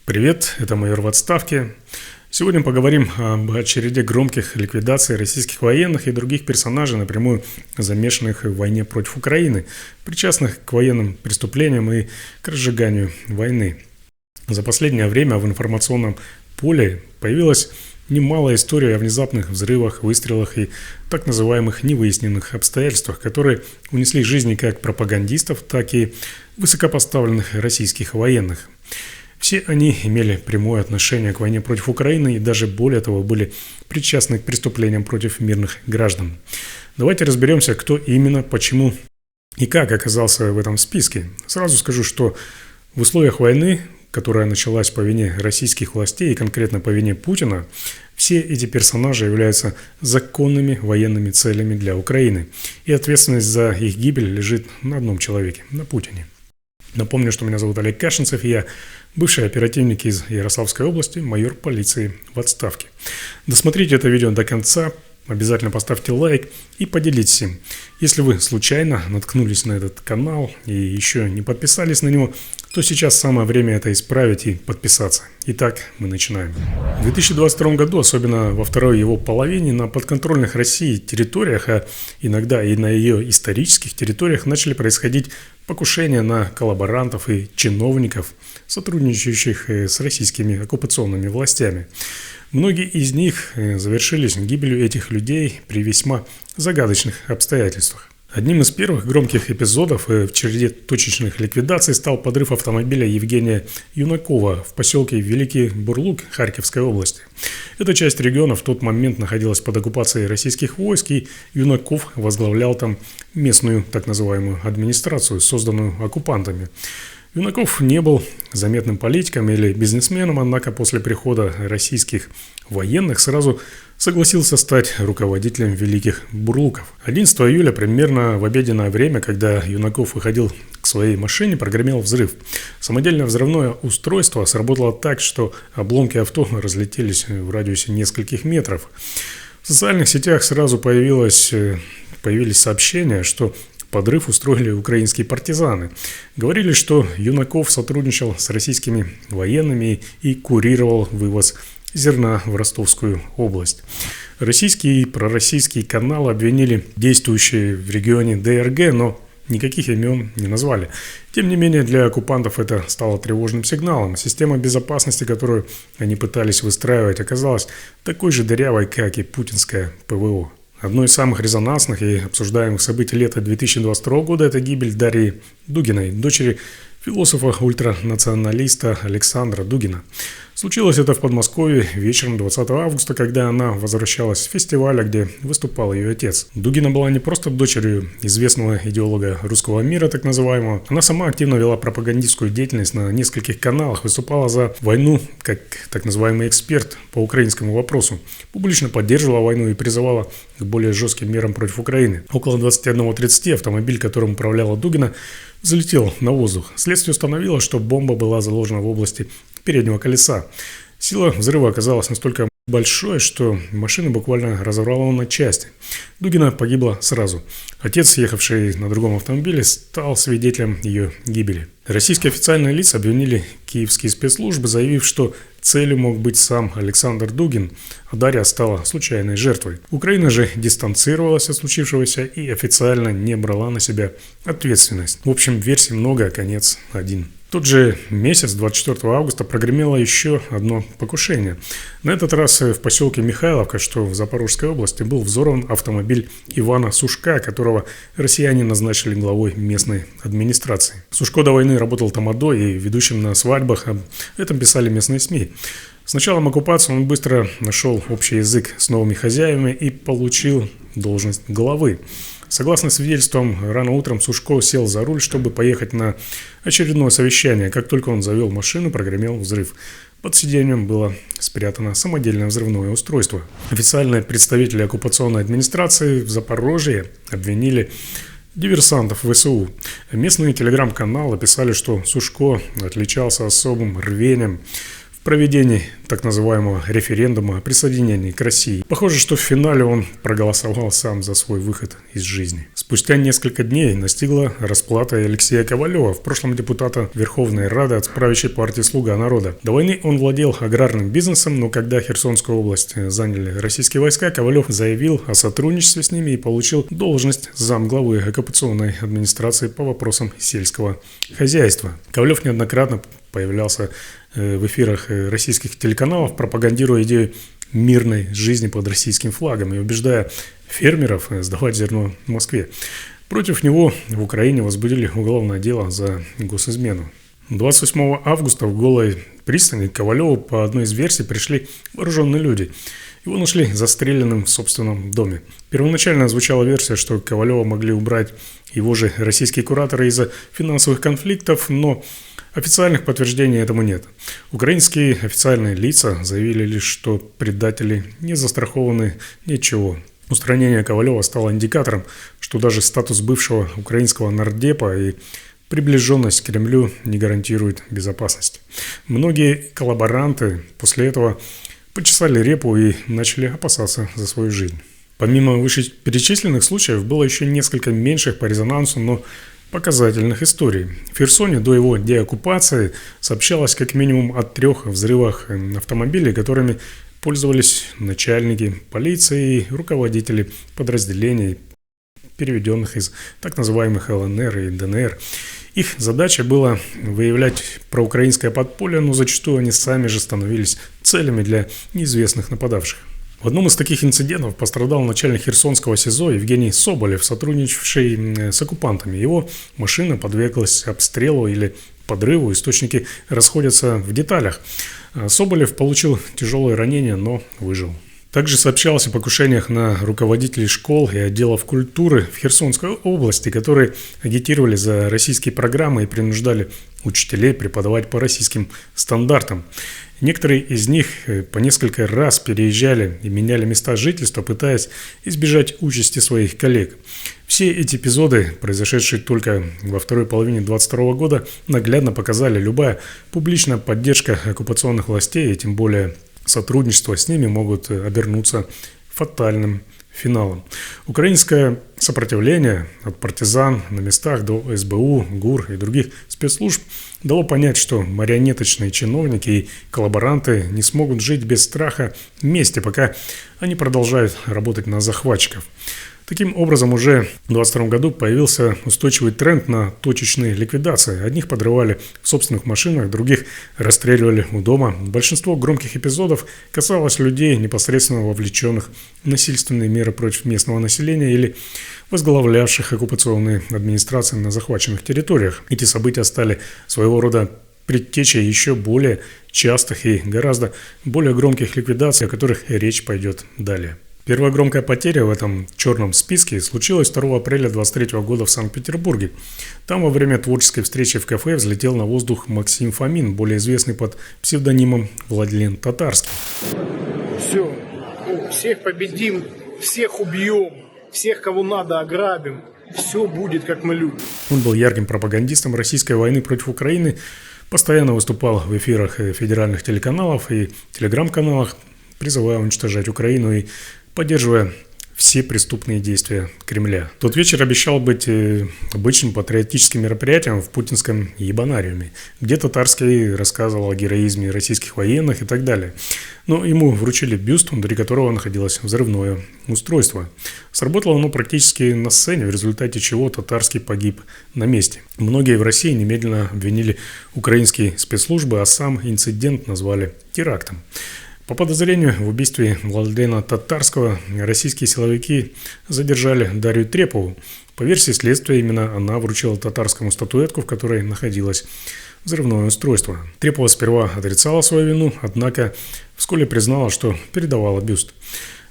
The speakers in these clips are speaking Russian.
Привет, это майор в отставке. Сегодня поговорим об череде громких ликвидаций российских военных и других персонажей, напрямую замешанных в войне против Украины, причастных к военным преступлениям и к разжиганию войны. За последнее время в информационном поле появилась немало историй о внезапных взрывах, выстрелах и так называемых невыясненных обстоятельствах, которые унесли жизни как пропагандистов, так и высокопоставленных российских военных. Все они имели прямое отношение к войне против Украины и даже более того были причастны к преступлениям против мирных граждан. Давайте разберемся, кто именно, почему и как оказался в этом списке. Сразу скажу, что в условиях войны, которая началась по вине российских властей и конкретно по вине Путина, все эти персонажи являются законными военными целями для Украины. И ответственность за их гибель лежит на одном человеке – на Путине. Напомню, что меня зовут Олег Кашинцев, я бывший оперативник из Ярославской области, майор полиции в отставке. Досмотрите это видео до конца, обязательно поставьте лайк и поделитесь им. Если вы случайно наткнулись на этот канал и еще не подписались на него, то сейчас самое время это исправить и подписаться. Итак, мы начинаем. В 2022 году, особенно во второй его половине, на подконтрольных России территориях, а иногда и на ее исторических территориях начали происходить покушения на коллаборантов и чиновников, сотрудничающих с российскими оккупационными властями. Многие из них завершились гибелью этих людей при весьма загадочных обстоятельствах. Одним из первых громких эпизодов в череде точечных ликвидаций стал подрыв автомобиля Евгения Юнакова в поселке Великий Бурлук Харьковской области. Эта часть региона в тот момент находилась под оккупацией российских войск, и Юнаков возглавлял там местную так называемую администрацию, созданную оккупантами. Юнаков не был заметным политиком или бизнесменом, однако после прихода российских военных сразу согласился стать руководителем Великих Бурлуков. 11 июля, примерно в обеденное время, когда Юнаков выходил к своей машине, прогремел взрыв. Самодельное взрывное устройство сработало так, что обломки авто разлетелись в радиусе нескольких метров. В социальных сетях сразу появились сообщения, что подрыв устроили украинские партизаны. Говорили, что Юнаков сотрудничал с российскими военными и курировал вывоз зерна в Ростовскую область. Российские и пророссийские каналы обвинили действующие в регионе ДРГ, но никаких имен не назвали. Тем не менее, для оккупантов это стало тревожным сигналом. Система безопасности, которую они пытались выстраивать, оказалась такой же дырявой, как и путинское ПВО. Одно из самых резонансных и обсуждаемых событий лета 2022 года – это гибель Дарьи Дугиной, дочери философа-ультранационалиста Александра Дугина. Случилось это в Подмосковье вечером 20 августа, когда она возвращалась с фестиваля, где выступал ее отец. Дугина была не просто дочерью известного идеолога русского мира, так называемого. Она сама активно вела пропагандистскую деятельность на нескольких каналах, выступала за войну как так называемый эксперт по украинскому вопросу, публично поддерживала войну и призывала к более жестким мерам против Украины. Около 21:30 автомобиль, которым управляла Дугина, взлетел на воздух. Следствие установило, что бомба была заложена в области переднего колеса. Сила взрыва оказалась настолько большой, что машину буквально разорвало на части. Дугина погибла сразу. Отец, ехавший на другом автомобиле, стал свидетелем ее гибели. Российские официальные лица обвинили киевские спецслужбы, заявив, что целью мог быть сам Александр Дугин, а Дарья стала случайной жертвой. Украина же дистанцировалась от случившегося и официально не брала на себя ответственность. В общем, версий много, а конец один. В тот же месяц, 24 августа, прогремело еще одно покушение. На этот раз в поселке Михайловка, что в Запорожской области, был взорван автомобиль Ивана Сушка, которого россияне назначили главой местной администрации. Сушко до войны работал тамадой и ведущим на свадьбах, об этом писали местные СМИ. С началом оккупации он быстро нашел общий язык с новыми хозяевами и получил должность главы. Согласно свидетельствам, рано утром Сушко сел за руль, чтобы поехать на очередное совещание. Как только он завел машину, прогремел взрыв. Под сиденьем было спрятано самодельное взрывное устройство. Официальные представители оккупационной администрации в Запорожье обвинили диверсантов ВСУ. Местные телеграм-каналы писали, что Сушко отличался особым рвением в проведении так называемого референдума о присоединении к России. Похоже, что в финале он проголосовал сам за свой выход из жизни. Спустя несколько дней настигла расплата Алексея Ковалева, в прошлом депутата Верховной Рады от правящей партии «Слуга народа». До войны он владел аграрным бизнесом, но когда Херсонскую область заняли российские войска, Ковалев заявил о сотрудничестве с ними и получил должность замглавы оккупационной администрации по вопросам сельского хозяйства. Ковалев неоднократно появлялся в эфирах российских телеканалов, пропагандируя идею мирной жизни под российским флагом и убеждая фермеров сдавать зерно в Москве. Против него в Украине возбудили уголовное дело за госизмену. 28 августа в Голой пристани к Ковалеву по одной из версий пришли вооруженные люди. Его нашли застреленным в собственном доме. Первоначально звучала версия, что Ковалева могли убрать его же российские кураторы из-за финансовых конфликтов, но официальных подтверждений этому нет. Украинские официальные лица заявили лишь, что предатели не застрахованы ничего. Устранение Ковалева стало индикатором, что даже статус бывшего украинского нардепа и приближенность к Кремлю не гарантирует безопасность. Многие коллаборанты после этого почесали репу и начали опасаться за свою жизнь. Помимо вышеперечисленных случаев было еще несколько меньших по резонансу, но показательных историй. В Херсоне до его деоккупации сообщалось как минимум о 3 взрывах автомобилей, которыми пользовались начальники полиции и руководители подразделений, переведенных из так называемых ЛНР и ДНР. Их задача была выявлять проукраинское подполье, но зачастую они сами же становились целями для неизвестных нападавших. В одном из таких инцидентов пострадал начальник Херсонского СИЗО Евгений Соболев, сотрудничавший с оккупантами. Его машина подверглась обстрелу или подрыву, источники расходятся в деталях. Соболев получил тяжелые ранения, но выжил. Также сообщалось о покушениях на руководителей школ и отделов культуры в Херсонской области, которые агитировали за российские программы и принуждали учителей преподавать по российским стандартам. Некоторые из них по несколько раз переезжали и меняли места жительства, пытаясь избежать участи своих коллег. Все эти эпизоды, произошедшие только во второй половине 2022 года, наглядно показали, любая публичная поддержка оккупационных властей, и тем более сотрудничество с ними, могут обернуться фатальным финалом. Украинское сопротивление от партизан на местах до СБУ, ГУР и других спецслужб дало понять, что марионеточные чиновники и коллаборанты не смогут жить без страха вместе, пока они продолжают работать на захватчиков. Таким образом, уже в 2022 году появился устойчивый тренд на точечные ликвидации. Одних подрывали в собственных машинах, других расстреливали у дома. Большинство громких эпизодов касалось людей, непосредственно вовлеченных в насильственные меры против местного населения или возглавлявших оккупационные администрации на захваченных территориях. Эти события стали своего рода предтечей еще более частых и гораздо более громких ликвидаций, о которых речь пойдет далее. Первая громкая потеря в этом черном списке случилась 2 апреля 2023 года в Санкт-Петербурге. Там во время творческой встречи в кафе взлетел на воздух Максим Фомин, более известный под псевдонимом Владлен Татарский. Все, всех победим, всех убьем, всех, кого надо, ограбим. Все будет, как мы любим. Он был ярким пропагандистом российской войны против Украины, постоянно выступал в эфирах федеральных телеканалов и телеграм-каналах, призывая уничтожать Украину и поддерживая все преступные действия Кремля. Тот вечер обещал быть обычным патриотическим мероприятием в путинском ебанариуме, где Татарский рассказывал о героизме российских военных и так далее. Но ему вручили бюст, внутри которого находилось взрывное устройство. Сработало оно практически на сцене, в результате чего Татарский погиб на месте. Многие в России немедленно обвинили украинские спецслужбы, а сам инцидент назвали терактом. По подозрению в убийстве Владлена Татарского российские силовики задержали Дарью Трепову. По версии следствия, именно она вручила Татарскому статуэтку, в которой находилось взрывное устройство. Трепова сперва отрицала свою вину, однако вскоре признала, что передавала бюст.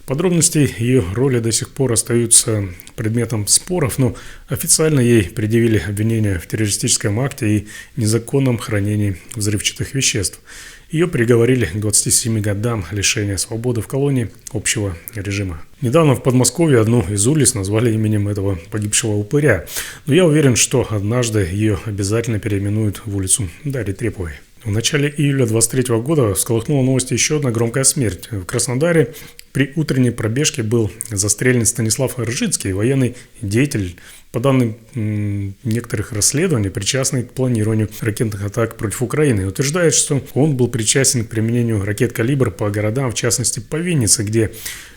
Подробности ее роли до сих пор остаются предметом споров, но официально ей предъявили обвинения в террористическом акте и незаконном хранении взрывчатых веществ. Ее приговорили к 27 годам лишения свободы в колонии общего режима. Недавно в Подмосковье одну из улиц назвали именем этого погибшего упыря. Но я уверен, что однажды ее обязательно переименуют в улицу Дарьи Треповой. В начале июля 23 года всколыхнула новости еще одна громкая смерть. В Краснодаре при утренней пробежке был застрелен Станислав Ржицкий, военный деятель, по данным некоторых расследований, причастный к планированию ракетных атак против Украины. Утверждает, что он был причастен к применению ракет «Калибр» по городам, в частности по Виннице, где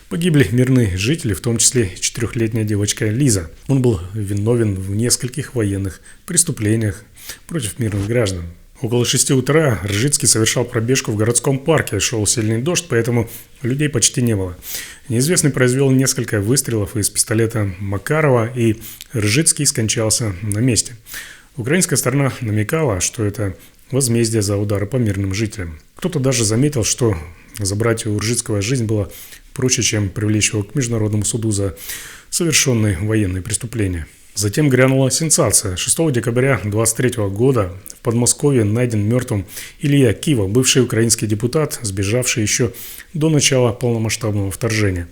погибли мирные жители, в том числе 4-летняя девочка Лиза. Он был виновен в нескольких военных преступлениях против мирных граждан. Около 6 утра Ржицкий совершал пробежку в городском парке. Шел сильный дождь, поэтому людей почти не было. Неизвестный произвел несколько выстрелов из пистолета Макарова, и Ржицкий скончался на месте. Украинская сторона намекала, что это возмездие за удары по мирным жителям. Кто-то даже заметил, что забрать у Ржицкого жизнь было проще, чем привлечь его к международному суду за совершенные военные преступления. Затем грянула сенсация. 6 декабря 2023 года в Подмосковье найден мертвым Илья Кива, бывший украинский депутат, сбежавший еще до начала полномасштабного вторжения.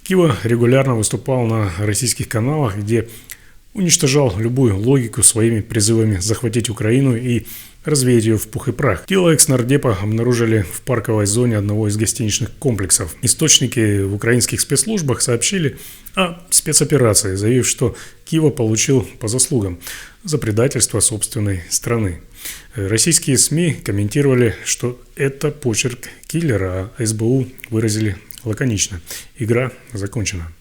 Кива регулярно выступал на российских каналах, где уничтожал любую логику своими призывами захватить Украину и развеять ее в пух и прах. Тело экс-нардепа обнаружили в парковой зоне одного из гостиничных комплексов. Источники в украинских спецслужбах сообщили о спецоперации, заявив, что Кива получил по заслугам за предательство собственной страны. Российские СМИ комментировали, что это почерк киллера, а СБУ выразили лаконично: игра закончена.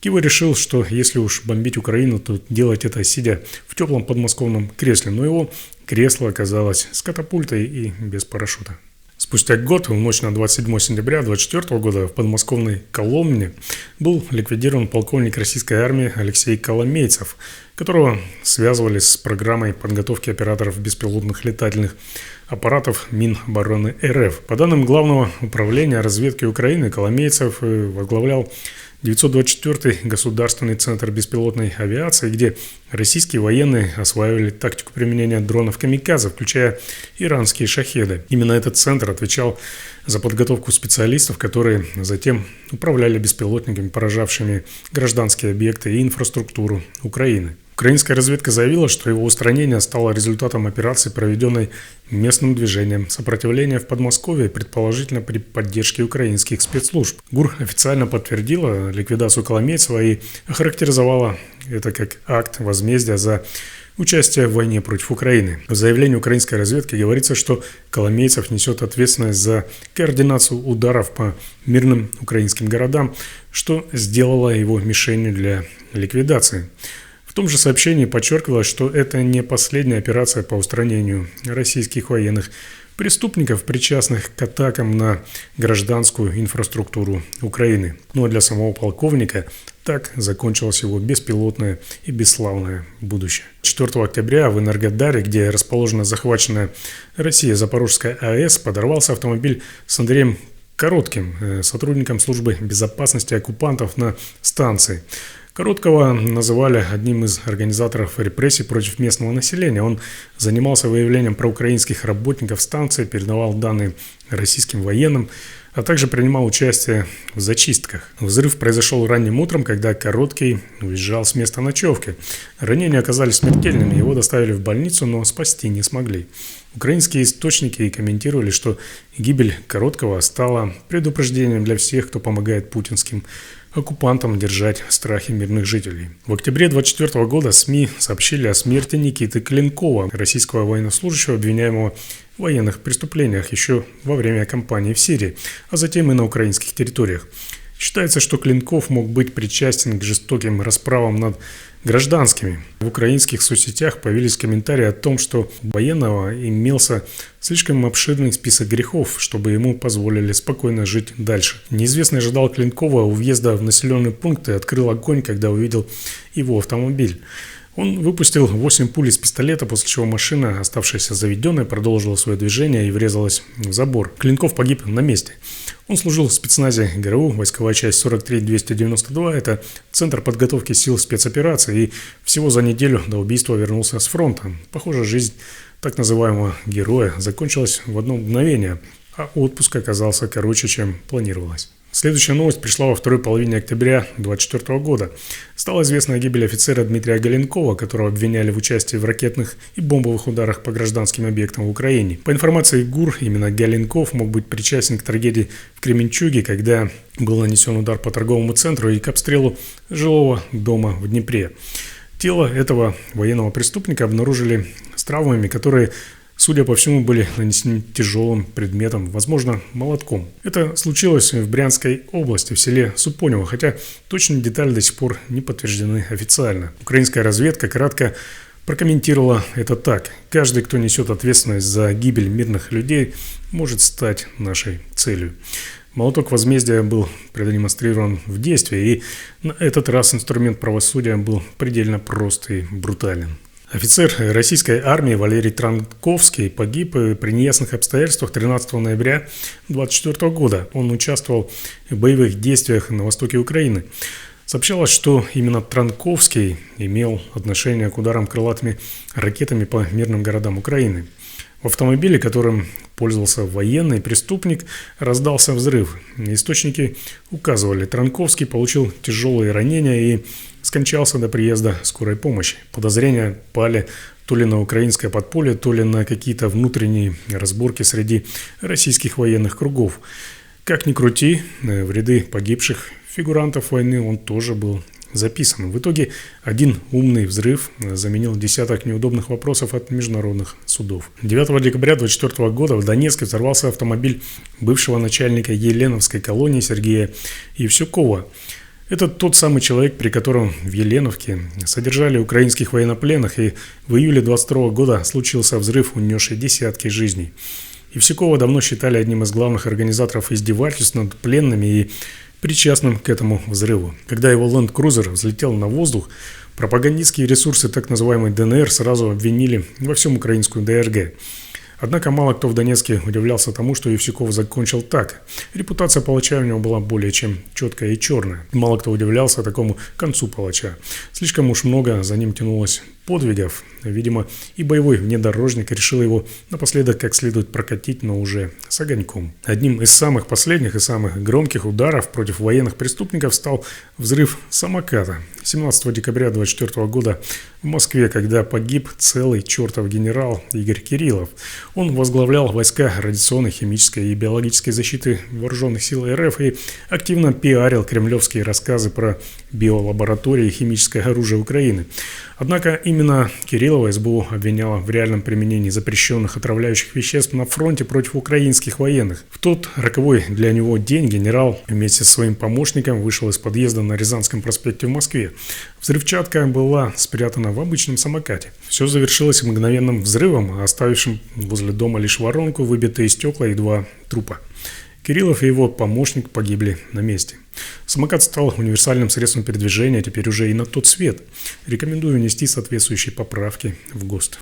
Кива решил, что если уж бомбить Украину, то делать это сидя в теплом подмосковном кресле, но его кресло оказалось с катапультой и без парашюта. Спустя год, в ночь на 27 сентября 2024 года в подмосковной Коломне был ликвидирован полковник российской армии Алексей Коломейцев, которого связывали с программой подготовки операторов беспилотных летательных аппаратов Минобороны РФ. По данным Главного управления разведки Украины, Коломейцев возглавлял 924-й государственный центр беспилотной авиации, где российские военные осваивали тактику применения дронов камикадзе, включая иранские шахеды. Именно этот центр отвечал за подготовку специалистов, которые затем управляли беспилотниками, поражавшими гражданские объекты и инфраструктуру Украины. Украинская разведка заявила, что его устранение стало результатом операции, проведенной местным движением сопротивления в Подмосковье, предположительно при поддержке украинских спецслужб. ГУР официально подтвердила ликвидацию Коломейцева и охарактеризовала это как акт возмездия за участие в войне против Украины. В заявлении украинской разведки говорится, что Коломейцев несет ответственность за координацию ударов по мирным украинским городам, что сделало его мишенью для ликвидации. В том же сообщении подчеркивалось, что это не последняя операция по устранению российских военных преступников, причастных к атакам на гражданскую инфраструктуру Украины. Но для самого полковника так закончилось его беспилотное и бесславное будущее. 4 октября в Энергодаре, где расположена захваченная Россией Запорожская АЭС, подорвался автомобиль с Андреем Коротким, сотрудником службы безопасности оккупантов на станции. Короткого называли одним из организаторов репрессий против местного населения. Он занимался выявлением проукраинских работников станции, передавал данные российским военным, а также принимал участие в зачистках. Взрыв произошел ранним утром, когда Короткий уезжал с места ночевки. Ранения оказались смертельными, его доставили в больницу, но спасти не смогли. Украинские источники комментировали, что гибель Короткого стала предупреждением для всех, кто помогает путинским оккупантам держать в страхе мирных жителей. В октябре 2024 года СМИ сообщили о смерти Никиты Клинкова, российского военнослужащего, обвиняемого в военных преступлениях еще во время кампании в Сирии, а затем и на украинских территориях. Считается, что Клинков мог быть причастен к жестоким расправам над гражданскими. В украинских соцсетях появились комментарии о том, что у военного имелся слишком обширный список грехов, чтобы ему позволили спокойно жить дальше. Неизвестный ожидал Клинкова у въезда в населенный пункт и открыл огонь, когда увидел его автомобиль. Он выпустил 8 пуль из пистолета, после чего машина, оставшаяся заведенной, продолжила свое движение и врезалась в забор. Клинков погиб на месте. Он служил в спецназе ГРУ, войсковая часть 43-292, это центр подготовки сил спецопераций, и всего за неделю до убийства вернулся с фронта. Похоже, жизнь так называемого героя закончилась в одно мгновение, а отпуск оказался короче, чем планировалось. Следующая новость пришла во второй половине октября 2024 года. Стало известно о гибели офицера Дмитрия Галенкова, которого обвиняли в участии в ракетных и бомбовых ударах по гражданским объектам в Украине. По информации ГУР, именно Галенков мог быть причастен к трагедии в Кременчуге, когда был нанесен удар по торговому центру и к обстрелу жилого дома в Днепре. Тело этого военного преступника обнаружили с травмами, которые, судя по всему, были нанесены тяжелым предметом, возможно, молотком. Это случилось в Брянской области, в селе Супонево, хотя точные детали до сих пор не подтверждены официально. Украинская разведка кратко прокомментировала это так: каждый, кто несет ответственность за гибель мирных людей, может стать нашей целью. Молоток возмездия был продемонстрирован в действии, и на этот раз инструмент правосудия был предельно прост и брутален. Офицер российской армии Валерий Транковский погиб при неясных обстоятельствах 13 ноября 2024 года. Он участвовал в боевых действиях на востоке Украины. Сообщалось, что именно Транковский имел отношение к ударам крылатыми ракетами по мирным городам Украины. В автомобиле, которым пользовался военный преступник, раздался взрыв. Источники указывали, Транковский получил тяжелые ранения и скончался до приезда скорой помощи. Подозрения пали то ли на украинское подполье, то ли на какие-то внутренние разборки среди российских военных кругов. Как ни крути, в ряды погибших фигурантов войны он тоже был записан. В итоге один умный взрыв заменил десяток неудобных вопросов от международных судов. 9 декабря 2024 года в Донецке взорвался автомобиль бывшего начальника Еленовской колонии Сергея Евсюкова. Это тот самый человек, при котором в Еленовке содержали украинских военнопленных, и в июле 2022 года случился взрыв, унесший десятки жизней. Евсюкова давно считали одним из главных организаторов издевательств над пленными и причастным к этому взрыву. Когда его ленд-крузер взлетел на воздух, пропагандистские ресурсы так называемой ДНР сразу обвинили во всем украинскую ДРГ. Однако мало кто в Донецке удивлялся тому, что Евсюков закончил так. Репутация палача у него была более чем четкая и черная. Мало кто удивлялся такому концу палача. Слишком уж много за ним тянулось подвигов. Видимо, и боевой внедорожник решил его напоследок как следует прокатить, но уже с огоньком. Одним из самых последних и самых громких ударов против военных преступников стал взрыв самоката 17 декабря 2024 года в Москве, когда погиб целый чертов генерал Игорь Кириллов. Он возглавлял войска радиационной, химической и биологической защиты вооруженных сил РФ и активно пиарил кремлевские рассказы про биолаборатории и химическое оружие Украины. Однако именно Кириллова СБУ обвиняла в реальном применении запрещенных отравляющих веществ на фронте против украинских военных. В тот роковой для него день генерал вместе со своим помощником вышел из подъезда на Рязанском проспекте в Москве. Взрывчатка была спрятана в обычном самокате. Все завершилось мгновенным взрывом, оставившим возле дома лишь воронку, выбитые стекла и 2 трупа. Кириллов и его помощник погибли на месте. Самокат стал универсальным средством передвижения, теперь уже и на тот свет. Рекомендую внести соответствующие поправки в ГОСТ.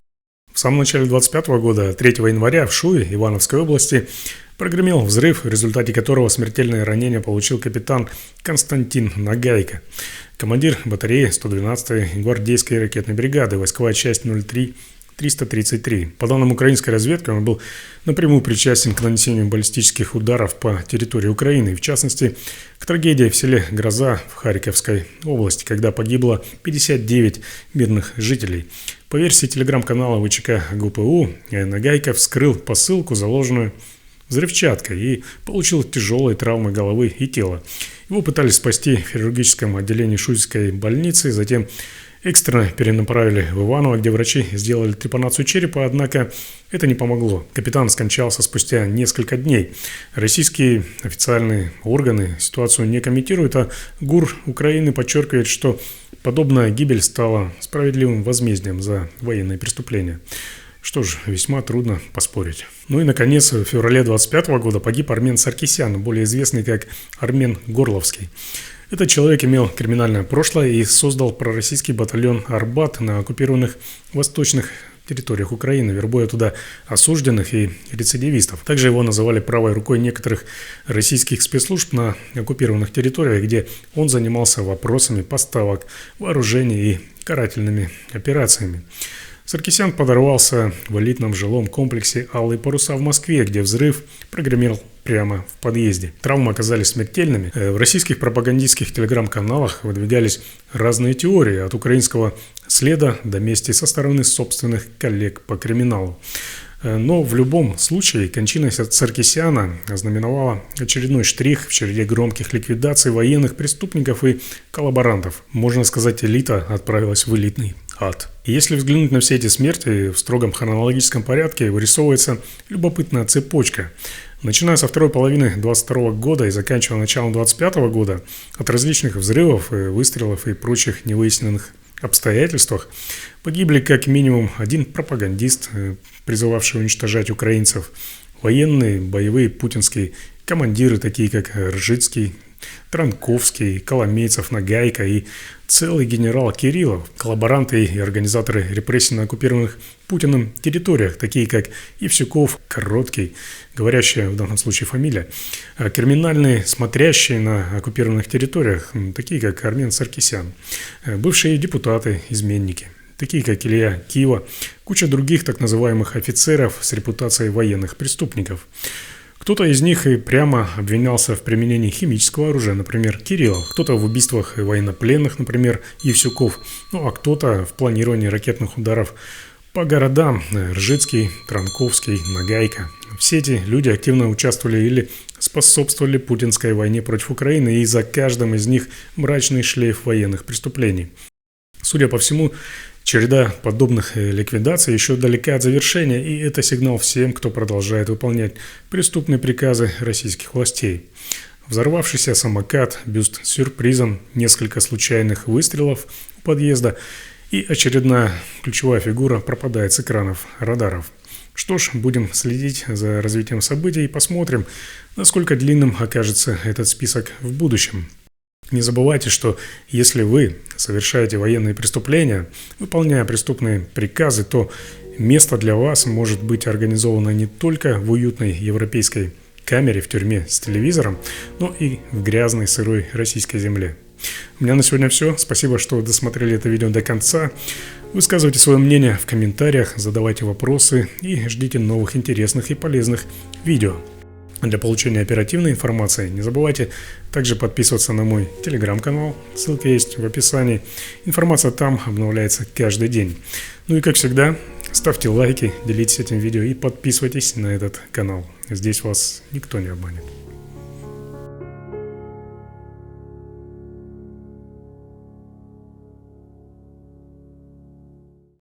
В самом начале 2025 года, 3 января, в Шуе, Ивановской области, прогремел взрыв, в результате которого смертельное ранение получил капитан Константин Нагайко, командир батареи 112-й гвардейской ракетной бригады, войсковая часть 03-333. По данным украинской разведки, он был напрямую причастен к нанесению баллистических ударов по территории Украины, в частности, к трагедии в селе Гроза в Харьковской области, когда погибло 59 мирных жителей. По версии телеграм-канала ВЧК ГУПУ, Нагайко вскрыл посылку, заложенную взрывчаткой, и получил тяжелые травмы головы и тела. Его пытались спасти в хирургическом отделении Шуйской больницы, затем экстренно перенаправили в Иваново, где врачи сделали трепанацию черепа, однако это не помогло. Капитан скончался спустя несколько дней. Российские официальные органы ситуацию не комментируют, а ГУР Украины подчеркивает, что подобная гибель стала справедливым возмездием за военные преступления. Что ж, весьма трудно поспорить. Ну и, наконец, в феврале 2025 года погиб Армен Саркисян, более известный как Армен Горловский. Этот человек имел криминальное прошлое и создал пророссийский батальон «Арбат» на оккупированных восточных территориях Украины, вербуя туда осужденных и рецидивистов. Также его называли правой рукой некоторых российских спецслужб на оккупированных территориях, где он занимался вопросами поставок вооружений и карательными операциями. Саркисян подорвался в элитном жилом комплексе «Алые паруса» в Москве, где взрыв прогремел прямо в подъезде. Травмы оказались смертельными. В российских пропагандистских телеграм-каналах выдвигались разные теории, от украинского следа до мести со стороны собственных коллег по криминалу. Но в любом случае кончина Саркисяна ознаменовала очередной штрих в череде громких ликвидаций военных преступников и коллаборантов. Можно сказать, элита отправилась в элитный ад. И если взглянуть на все эти смерти в строгом хронологическом порядке, вырисовывается любопытная цепочка. Начиная со второй половины 22 года и заканчивая началом 25 года, от различных взрывов, выстрелов и прочих невыясненных обстоятельствах погибли как минимум один пропагандист, призывавший уничтожать украинцев, военные, боевые путинские командиры, такие как Ржицкий, Транковский, Коломейцев, Нагайка и целый генерал Кириллов, коллаборанты и организаторы репрессий на оккупированных Путиным территориях, такие как Евсюков, Короткий, говорящая в данном случае фамилия, криминальные смотрящие на оккупированных территориях, такие как Армен Саркисян, бывшие депутаты, изменники, такие как Илья Кива, куча других так называемых офицеров с репутацией военных преступников. Кто-то из них и прямо обвинялся в применении химического оружия, например, Кириллов, кто-то в убийствах военнопленных, например, Евсюков, ну а кто-то в планировании ракетных ударов по городам, Ржицкий, Транковский, Нагайка. Все эти люди активно участвовали или способствовали путинской войне против Украины, и за каждым из них мрачный шлейф военных преступлений. Судя по всему, череда подобных ликвидаций еще далека от завершения, и это сигнал всем, кто продолжает выполнять преступные приказы российских властей. Взорвавшийся самокат, бюст с сюрпризом, несколько случайных выстрелов у подъезда, и очередная ключевая фигура пропадает с экранов радаров. Что ж, будем следить за развитием событий и посмотрим, насколько длинным окажется этот список в будущем. Не забывайте, что если вы совершаете военные преступления, выполняя преступные приказы, то место для вас может быть организовано не только в уютной европейской камере в тюрьме с телевизором, но и в грязной сырой российской земле. У меня на сегодня все. Спасибо, что досмотрели это видео до конца. Высказывайте свое мнение в комментариях, задавайте вопросы и ждите новых интересных и полезных видео. Для получения оперативной информации не забывайте также подписываться на мой телеграм-канал, ссылка есть в описании. Информация там обновляется каждый день. Ну и как всегда, ставьте лайки, делитесь этим видео и подписывайтесь на этот канал. Здесь вас никто не обманет.